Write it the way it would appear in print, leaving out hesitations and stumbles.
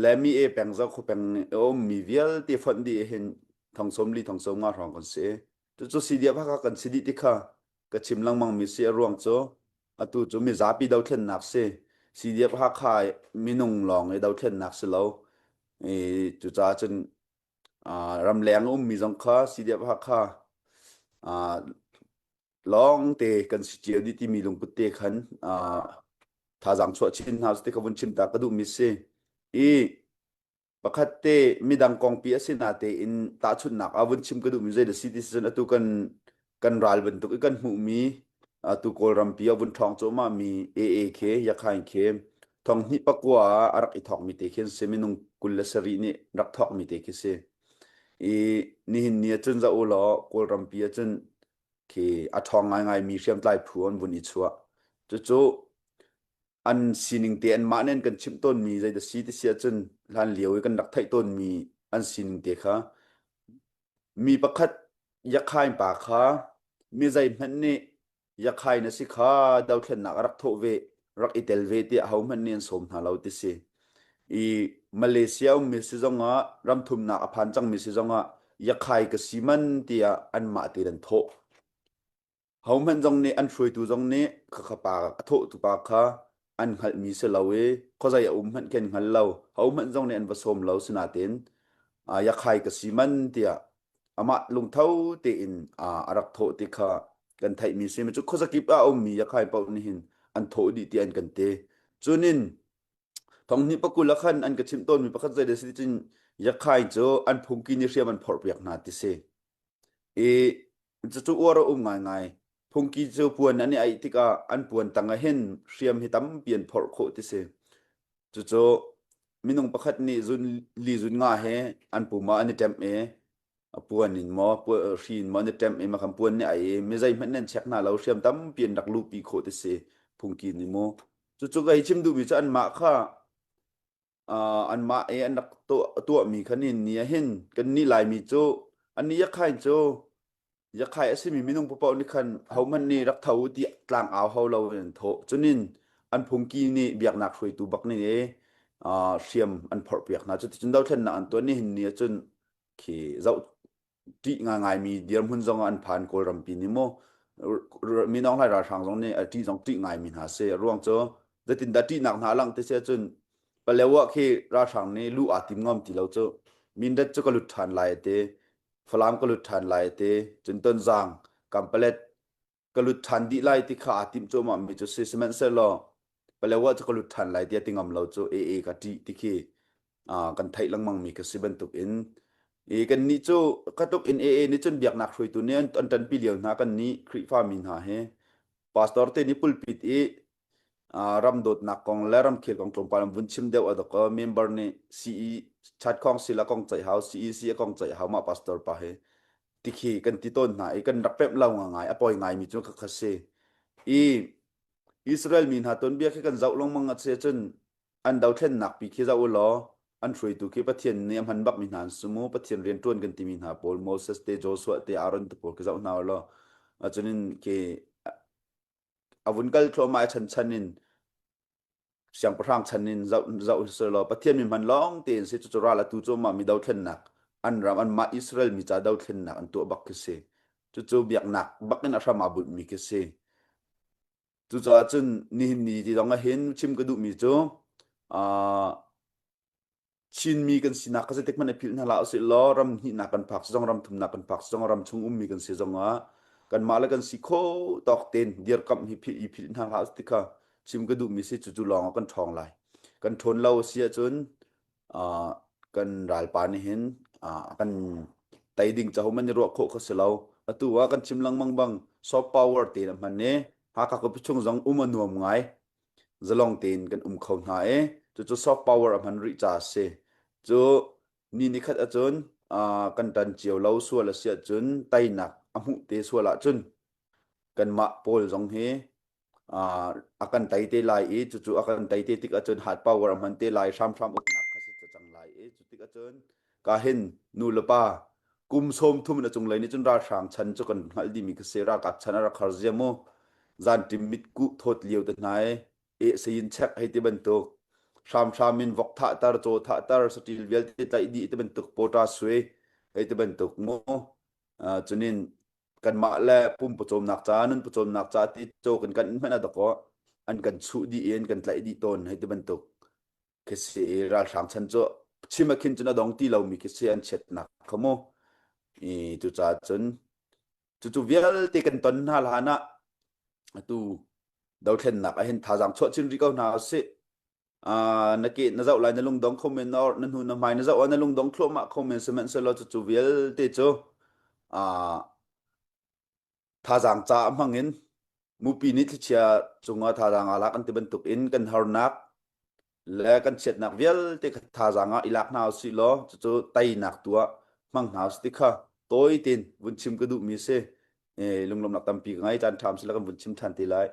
และมีเอแปลงเจ้าเขาแปลงโอ้มีเวียลที่ฟันดีเห็นทองสมลีทองสมงารองกันเสียจู่ๆสีเดียพักกันสิดีที่ค่ะก็ชิมลังมังมีเสียร่วงโจอะตูจู่มีจับปีดาวเทนนักเสียสีเดียพักขายมีนุ่งลองไอ้ดาวเทนนักเสียแล้วเอจู่จ้าจนรำแรงมีจงค่ะสีเดียพักค่ะอ่าลองเตะกันสิเจียวดีที่มีลงพุตเตะขันถ้าจังชัวชินฮาสเตกวันชิมตากระดูมิเซอีประคัตเตมีดังกองปีอสินาเตอินตาชุนนักอาวันชิมกระดูมิเซเดซิติสนอตุกันรัลบันตุกันหูมีตุกอลรัมปีอาวันทองโจมามีเอเคยาคายเคทองนิปกัวอารักอิทอกมีเตเคนเซมินุงกุลเลสรีนี่รักทอกมีเตเคเซอีนี่หินเนียจนจะโอลอกอลรัมปีจนเคอาทองไงมีเชียมไตพรวนบุญอิชัวจู่อันสินิงเตียนมาเน่นกันชิมต้นมีใจเดสีที่เสียจนลานเหลียวกันดักไทยต้นมีอันสินิงเตียค่ะมีประคัดยักษ์ไข่ปากค่ะมีใจมันนี่ยักษ์ไข่นะสิค่ะดาวเทียนนักรักโทเวรักอิตาลีที่เขามันเนียนสมหาเราที่สิอีมาเลเซียมีสิจงอ่ะรำทุมนักอภันจังมีสิจงอ่ะยักษ์ไข่กับซีมันที่อันมาตีดันโท เขามันจงนี้อันช่วยตัวจงนี้ข้าข้าปากทุตุปากข้าอันหัดมีเสลาเวเขาใจมันเก่งหันเราเขามันจงนี้อันผสมเราสนาเต็นอยากใครกับซีมันเตียอามาลงเท้าเตียนอารักโทติข้ากันไทยมีเสมันจุเขาสกิปมีอยากใครเป่านี่หินอันโทดีเตียนกันเตจุนินทองนี้ปะกุลละขันอันกระชิมต้นมีประคัตใจเดสิจินอยากใครโจอันพุงกินเรียมันพอเปียกนาติเซ เอจะจู่ว่าเราง่ายพงกีเจ้าปวนอันนี้ไอที่ก็อันปวนตั้งเห็นเสียมให้ตั้มเปลี่ยนพอร์โคติเสจู่มินงประคัดนี่จุนลีจุนง่ายเฮอันปูมาอันนี้เต็มปวนนินมอปวนชีนมอนี่เต็มมาคำปวนนี่ไอไม่ใจมันนั่นเช็คหน้าเราเสียมตั้มเปลี่ยนดักลูปีโคติเสพงกีนี่โมจู่ก็ให้ชิมดูมิจะอันมาค่ะอันมาอันดักตัวมีคันนี้เนี่ยเห็นกันนี่ลายมีโจอันนี้ยักษ์ไข่โจ อยากขายสิมีมินงปะปอนี่คันเขามันนี่รักเท่าที่กลางเอาเขาเราเนี่ยโถจนนินอันพงกีนี่เบียกหนักช่วยตูบักนี่เสียมอันพอเบียกนะจนเราเท่นนะอันตัวนี้เห็นเนี่ยจนขี่เจ้าที่ง่ายมีเดียมหุ่นจงอันผ่านโกลรัมปีนี่โมมีน้องหลายราชางตรงนี้ที่จงที่ง่ายมีหาเสียร่วงเจอแต่ตินดัดที่หนักหนาลังแต่เสียจนไปแล้วว่าคือราชางนี่ลู่อาติมงอมที่เราเจอมินเด็ดจะก็หลุดทานลายเต ฟลามก็ลุดทันไลเตจนต้นจางกัมเปเลตก็ลุดทันดีไลที่ขาติมโจมามีจุดเซสเมนเซลล์ไปแล้วว่าจะก็ลุดทันไลที่ติงอมเราโจเอกับที่ที่คีกันไทยลังมังมีกสิบันตุกอินกันนี้โจก็ตุกอินนี่จนเบียกหนักช่วยตัวเนี้ยอันปีเลียวนะกันนี้คริฟามินหาเฮพาสตอร์เตนี่ปุลปิดรำโดดนักกองและรำเขียนกองตรงปาลบุญชิมเดียวอดก็เมมเบอร์นี่ซีชัดกองศิลากองใจเฮาซีกองใจเฮามาพาสตอร์ปะเฮติขีกันติต้นไหนกันรักเป็มเล่าง่ายอปอยง่ายมีจุดขัดเซอีอิสราเอลมีหาตนเบียกกันเจ้าลงมังอัดเซจนอันดาวเทนหนักปีขี้เจ้าล้ออันช่วยตุกีปะเทียนเนี่ยมันบักมีหานสมูปะเทียนเรียนต้นกันติมีหาโพลโมเสสเตโจสวะเตอารอนตะโพลขี้เจ้าหนาวล้อจนนินเคอาวุธกัลทรมาชันิน เสียงประทางชันนินเจ้าอิสราเอลประเทศมีมันร้องเตียนสิจุราละตูโจมามีดาวเทนนักอันรำอันมาอิสราเอลมีจ่าดาวเทนนักอันตัวบักเกษจู่เบียกหนักบักนันอาชามาบุตรมีเกษจู่จนนี่ที่ต้องเห็นชิมกระดูกมีโจอ่าชินมีกันสินักก็จะเทคมันในพิลนาลาสิล้อรำหินักกันผักซองรำทุมนักกันผักซองรำชงมีกันเสียจงอ่ะกันมาแล้วกันสิโคตอกเต็นเดียร์กับฮิพิลนาลาสติกาชิมกระดูกมีสิจู่ลองกันทองไหล กันทนเราเสียจนอ่ากันรัลปานเห็นกันไตดิ่งจะหัวมันรัวโคกเสลาตัวกันชิมลังมังบังซอฟต์พาวเวอร์ตีนมันเนี่ยหากกับพิชงจังมันนัวมไงจะลองตีนกันเขาหนาจู่ซอฟต์พาวเวอร์มันริจาเซจู่นี่ขัดจนกันตันเจียวเราส่วนละเสียจนไตหนักมุเตส่วนละจนกันมาโพลจงเฮ akan taite lai chu akan taite tik achon hat power man te lai sham ok nak khase cha chang lai chu tik achon ka hin nu lapa kum som thum na chung lai ni chun ra sang chan chu kan hal di mi ka se ra ka chana ra khar zan tim mit ku thot liu ta nai sein chak hai te ban to sham in vok tha tar cho tha tar satil vel te tai di te ben tuk pota sui ei te ben tuk mo chunin kan ma le pum puchom nak cha nun puchom nak cha ti cho kan mena da ko an kan chu di en kan tlai di ton hei te ban tuk ke se ra sang chan cho chima kin chuna dong ti lo mi ke se an chet nak khamo I tu cha chun chu vial te kan ton hal hana tu dau then nak a hen tha jang cho chin ri ko na se na ke na zau lai na lung dong comment nor na hu na mai na zau na lung dong thlo ma comment se men se lo chu vial te cho tha jang cha mangin mupi ni thia chunga tha jang alak an te ban tuk in kan har nak le kan chet nak vial te tha janga ilak na si lo chu tai nak tua mang na sti kha toy tin vun chim ka du mi se lunglom nak tam pi ngai chan tham sila kan vun chim than ti lai